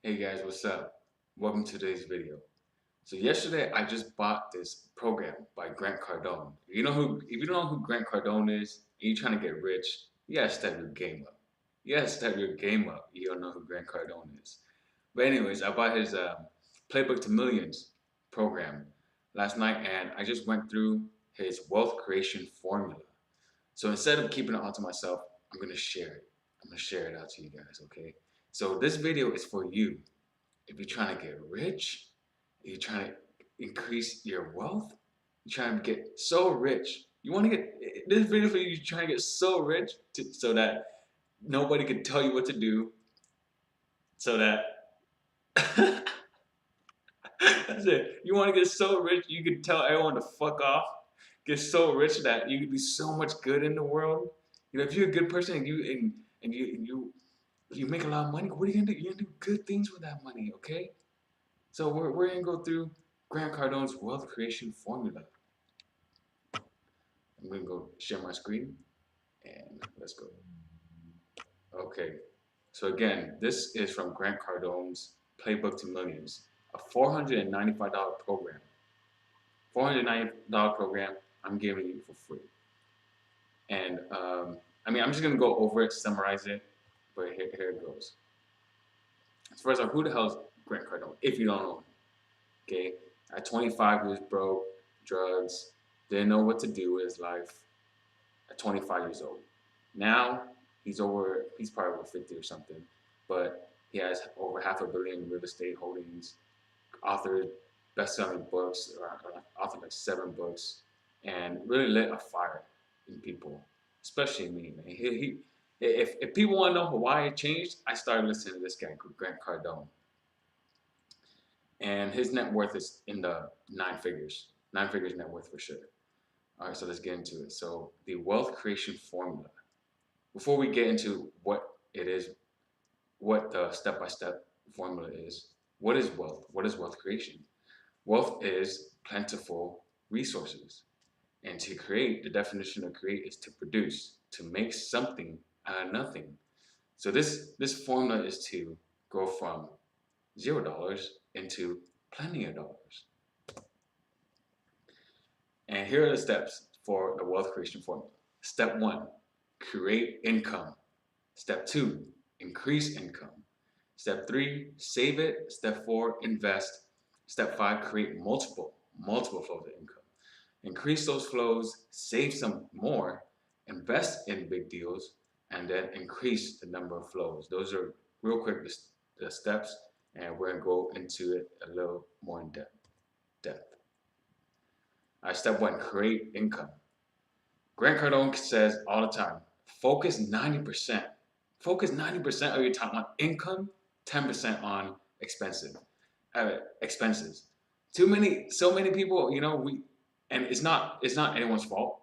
Hey guys, what's up? Welcome to today's video. So yesterday I just bought this program by Grant Cardone. If you don't know who Grant Cardone is and you're trying to get rich, you gotta step your game up. You gotta step your game up. You don't know who Grant Cardone is. But anyways, I bought his Playbook to Millions program last night and I just went through his wealth creation formula. So instead of keeping it all to myself, I'm gonna share it. I'm gonna share it out to you guys, okay? So this video is for you if you're trying to get rich, if you're trying to increase your wealth, you're trying to get so rich. You want to get this video for you. You're trying to get so rich so that nobody can tell you what to do. So that that's it. You want to get so rich you can tell everyone to fuck off. Get so rich that you can do so much good in the world. If you're a good person and you make a lot of money, what are you gonna do? You're gonna do good things with that money, okay? So we're gonna go through Grant Cardone's wealth creation formula. I'm gonna go share my screen and let's go. Okay, so again, this is from Grant Cardone's Playbook to Millions, a $495 program. $490 program I'm giving you for free. And I'm just gonna go over it, summarize it, but here it goes. First off, who the hell is Grant Cardone? If you don't know him, okay? At 25, he was broke, drugs, didn't know what to do with his life at 25 years old. Now, he's probably over 50 or something, but he has over $500 million in real estate holdings, authored best-selling books, or authored like 7 books, and really lit a fire in people, especially me, man. If people want to know why it changed, I started listening to this guy, Grant Cardone. And his net worth is in the 9 figures net worth for sure. All right, so let's get into it. So the wealth creation formula. Before we get into what it is, what the step-by-step formula is, what is wealth? What is wealth creation? Wealth is plentiful resources. And to create, the definition of create is to produce, to make something out of nothing. So this formula is to go from $0 into plenty of dollars. And here are the steps for the wealth creation formula. Step 1, create income. Step 2, increase income. Step 3, save it. Step 4, invest. Step 5, create multiple flows of income. Increase those flows, save some more, invest in big deals, and then increase the number of flows. Those are real quick the steps, and we're gonna go into it a little more in depth. All right, step 1, create income. Grant Cardone says all the time, focus 90%. Focus 90% of your time on income, 10% on expenses. So many people, and it's not anyone's fault.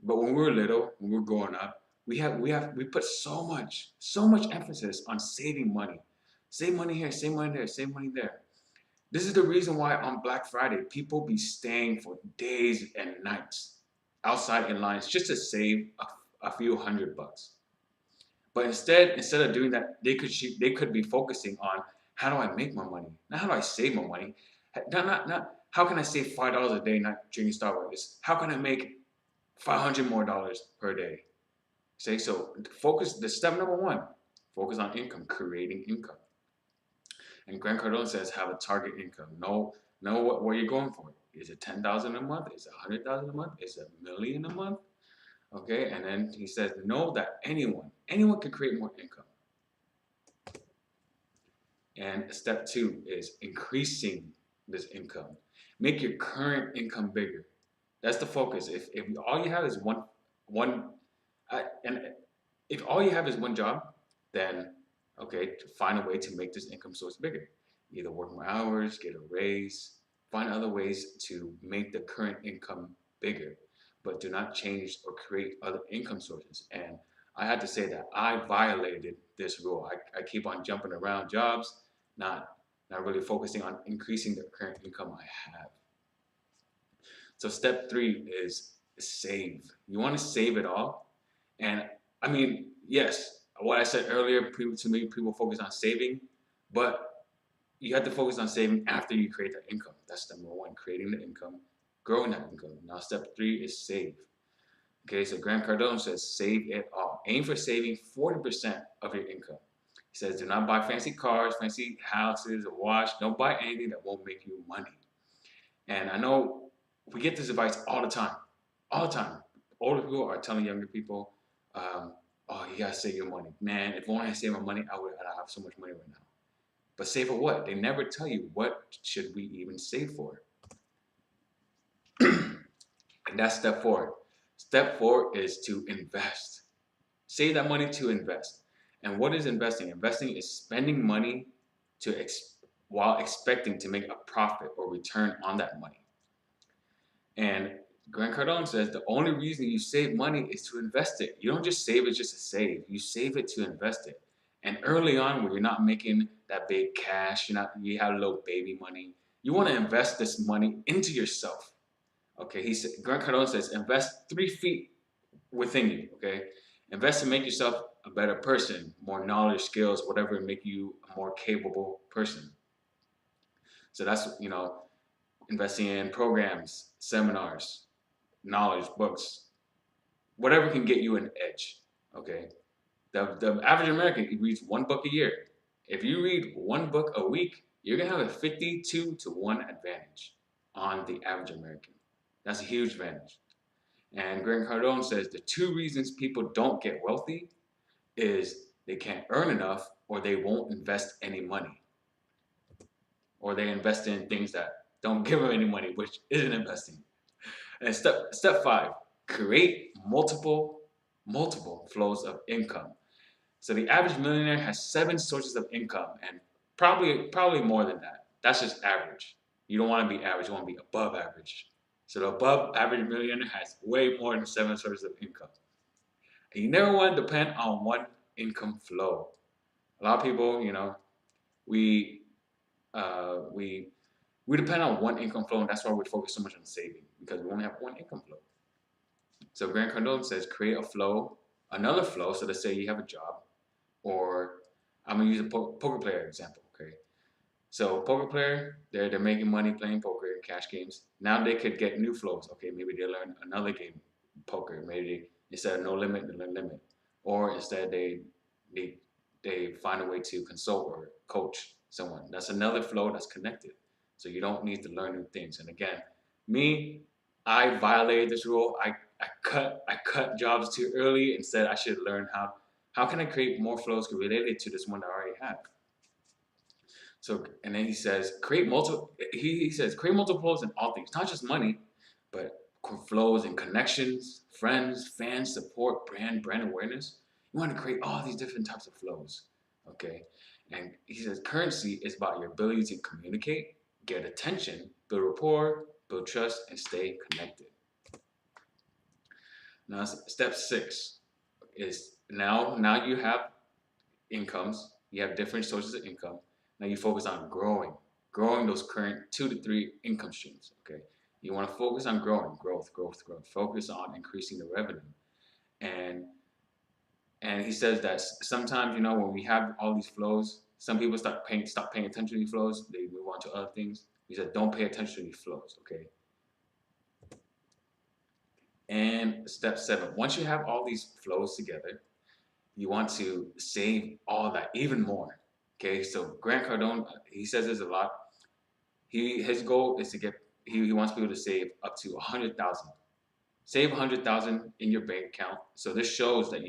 But when we were little, when we were growing up, we put so much emphasis on saving money. Save money here, save money there, save money there. This is the reason why on Black Friday, people be staying for days and nights outside in lines just to save a few $100. But instead of doing that, they could be focusing on how do I make my money, not how do I save my money, not how can I save $5 a day not drinking Starbucks. How can I make $500 more per day? Say so. Focus. The step number 1, focus on income, creating income. And Grant Cardone says have a target income. Know what you're going for. Is it 10,000 a month? Is it 100,000 a month? Is it $1 million a month? Okay, and then he says know that anyone can create more income. And step 2 is increasing this income. Make your current income bigger. That's the focus. If all you have is if all you have is one job, then okay, find a way to make this income source bigger. Either work more hours, get a raise, find other ways to make the current income bigger, but do not change or create other income sources. And I had to say that I violated this rule. I keep on jumping around jobs, not really focusing on increasing the current income I have. So step 3 is save. You want to save it all. And yes, what I said earlier, people focus on saving, but you have to focus on saving after you create that income. That's number one, creating the income, growing that income. Now, step three is save. Okay, so Grant Cardone says save it all. Aim for saving 40% of your income. He says do not buy fancy cars, fancy houses, or watch. Don't buy anything that won't make you money. And I know we get this advice all the time. Older people are telling younger people, um, "Oh, you gotta save your money, man. If only I save my money, I'd have so much money right now." But save for what? They never tell you what should we even save for. And that's step four. Step four is to invest. Save that money to invest. And what is investing? Investing is spending money while expecting to make a profit or return on that money. And Grant Cardone says the only reason you save money is to invest it. You don't just save it just to save. You save it to invest it. And early on, when you're not making that big cash, you have a little baby money. You want to invest this money into yourself. Okay, Grant Cardone says invest 3 feet within you. Okay, invest to make yourself a better person, more knowledge, skills, whatever, make you a more capable person. So that's investing in programs, seminars, knowledge, books, whatever can get you an edge. Okay, the average American reads one book a year. If you read one book a week, you're gonna have a 52-1 advantage on the average American. That's a huge advantage. And Grant Cardone says the two reasons people don't get wealthy is they can't earn enough or they won't invest any money. Or they invest in things that don't give them any money, which isn't investing. And step five, create multiple flows of income. So the average millionaire has 7 sources of income and probably more than that. That's just average. You don't want to be average, you want to be above average. So the above average millionaire has way more than 7 sources of income. And you never want to depend on one income flow. A lot of people, we we depend on one income flow, and that's why we focus so much on saving because we only have one income flow. So Grant Cardone says create a flow, another flow. So let's say you have a job, or I'm gonna use a poker player example. Okay, so poker player, they're making money playing poker, cash games. Now they could get new flows. Okay, maybe they learn another game, poker. Maybe instead of no limit, they learn limit, or instead they they find a way to consult or coach someone. That's another flow that's connected. So you don't need to learn new things. And again, me, I violated this rule. I cut jobs too early. Instead, I should learn how can I create more flows related to this one that I already have. So and then he says create multiple. He says create multiple flows in all things, not just money, but flows and connections, friends, fans, support, brand awareness. You want to create all these different types of flows. Okay, and he says currency is about your ability to communicate, get attention, build rapport, build trust, and stay connected. Now step 6 is now you have incomes, you have different sources of income. Now you focus on growing those current 2 to 3 income streams. Okay, you want to focus on growth. Focus on increasing the revenue, and he says that sometimes when we have all these flows, some people stop paying attention to these flows. They move on to other things. He said don't pay attention to these flows. Okay. And step 7, once you have all these flows together, you want to save all that even more. Okay, so Grant Cardone, he says this a lot. His goal is to get he wants people to save up to 100,000. Save 100,000 in your bank account. So this shows that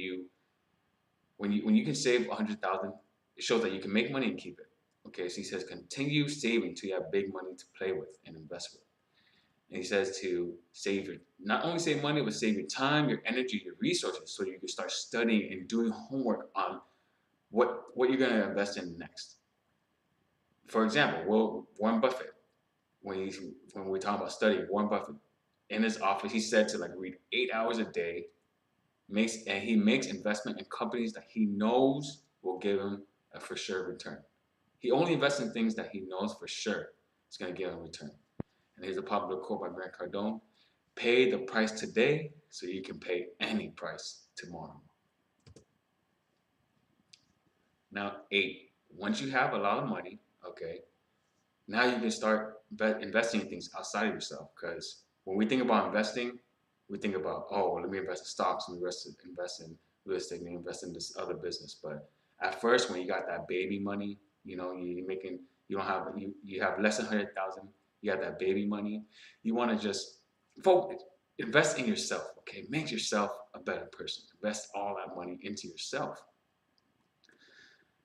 when you can save 100,000, it shows that you can make money and keep it. Okay, so he says continue saving till you have big money to play with and invest with. And he says to not only save money, but save your time, your energy, your resources, so you can start studying and doing homework on what you're going to invest in next. For example, Warren Buffett, when we talk about studying, Warren Buffett in his office, he said to read 8 hours a day, he makes investment in companies that he knows will give him a for sure return. He only invests in things that he knows for sure is going to give him a return. And here's a popular quote by Grant Cardone: "Pay the price today so you can pay any price tomorrow." Now, 8, once you have a lot of money, okay, Now you can start investing in things outside of yourself. Because when we think about investing, we think about, oh, let me invest in stocks, let me invest in real estate, let me invest in this other business. But at first, when you got that baby money, you're making, you have less than 100,000, you got that baby money, you want to just focus, invest in yourself. Okay, make yourself a better person. Invest all that money into yourself.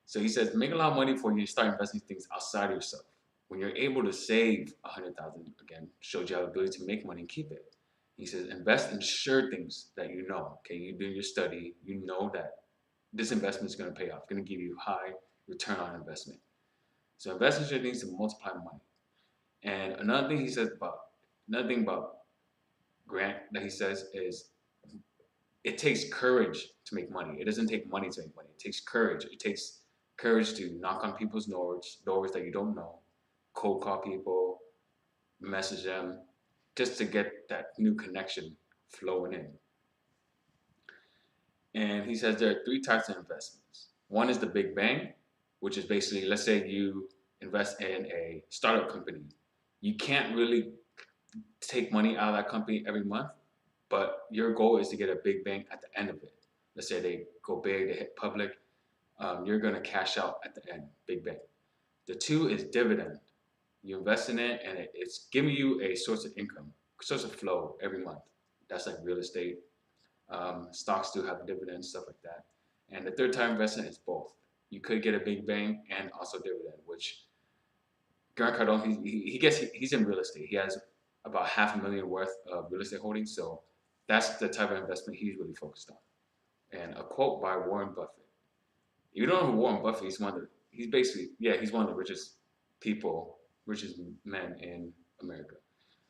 So he says, make a lot of money before you start investing things outside of yourself. When you're able to save 100,000, again, shows you have the ability to make money and keep it. He says, invest in sure things that you know. Okay, you're doing your study, you know that this investment is going to pay off, going to give you high return on investment. So invest in sure things to multiply money. And another thing about Grant that he says is it takes courage to make money. It doesn't take money to make money. It takes courage. It takes courage to knock on people's doors that you don't know, cold call people, message them, just to get that new connection flowing in. And he says there are three types of investments. One is the big bang, which is basically, let's say you invest in a startup company. You can't really take money out of that company every month, but your goal is to get a big bang at the end of it. Let's say they go big, they hit public, you're going to cash out at the end, big bang. The two is dividend. You invest in it, and it's giving you a source of income, source of flow every month. That's like real estate. Stocks do have dividends, stuff like that. And the third time investment is both. You could get a big bang and also dividend, which Grant Cardone, he's in real estate. He has about $500,000 worth of real estate holdings, so that's the type of investment he's really focused on. And a quote by Warren Buffett. You don't know who Warren Buffett is. He's one of the richest men in America.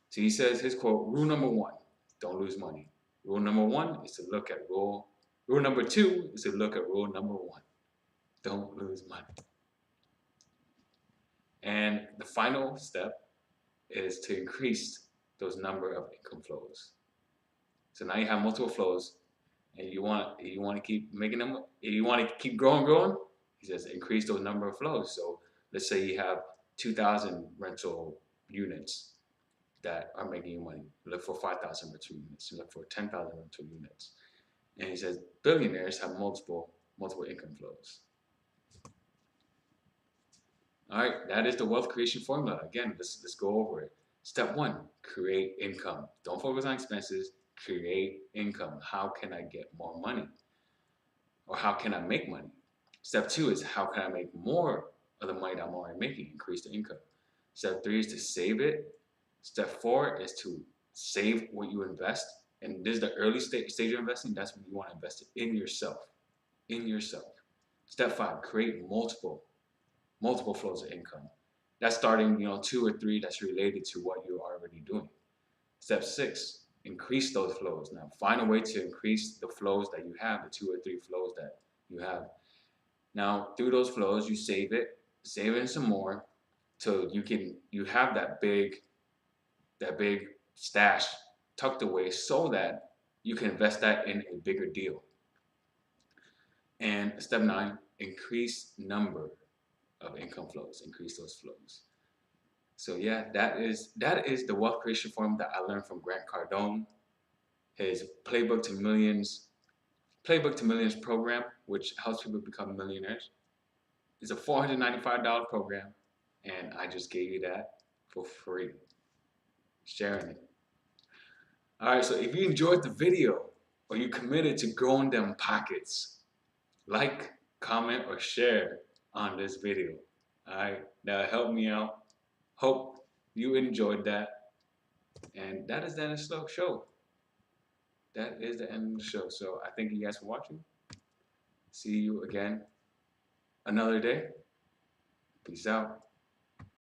So he says his quote, rule number one, don't lose money. Rule number one is to look at rule number two is to look at rule number one. Don't lose money. And the final step is to increase those number of income flows. So now you have multiple flows, and you want to keep making them. You want to keep growing. He says increase those number of flows. So let's say you have 2,000 rental units that are making you money. Look for 5,000 rental units. Look for 10,000 rental units. And he says billionaires have multiple income flows. All right, that is the wealth creation formula. Again, let's go over it. Step one, create income. Don't focus on expenses. Create income. How can I get more money? Or how can I make money? Step two is how can I make more of the money that I'm already making? Increase the income. Step three is to save it. Step four is to save what you invest. And this is the early stage of investing. That's when you want to invest it in yourself. In yourself. Step five, create multiple flows of income. That's starting, 2 or 3 that's related to what you're already doing. Step six, increase those flows. Now, find a way to increase the flows that you have, the 2 or 3 flows that you have. Now, through those flows, you save it some more, so you have that big stash tucked away, so that you can invest that in a bigger deal. And step 9, increase number of income flows, increase those flows. So yeah, that is the wealth creation formula that I learned from Grant Cardone, his Playbook to Millions program, which helps people become millionaires. It's a $495 program, and I just gave you that for free, sharing it. All right, so if you enjoyed the video or you committed to growing them pockets, like, comment, or share on this video. All right, that'll help me out. Hope you enjoyed that. And that is the end of the show. That is the end of the show. So I thank you guys for watching. See you again another day. Peace out.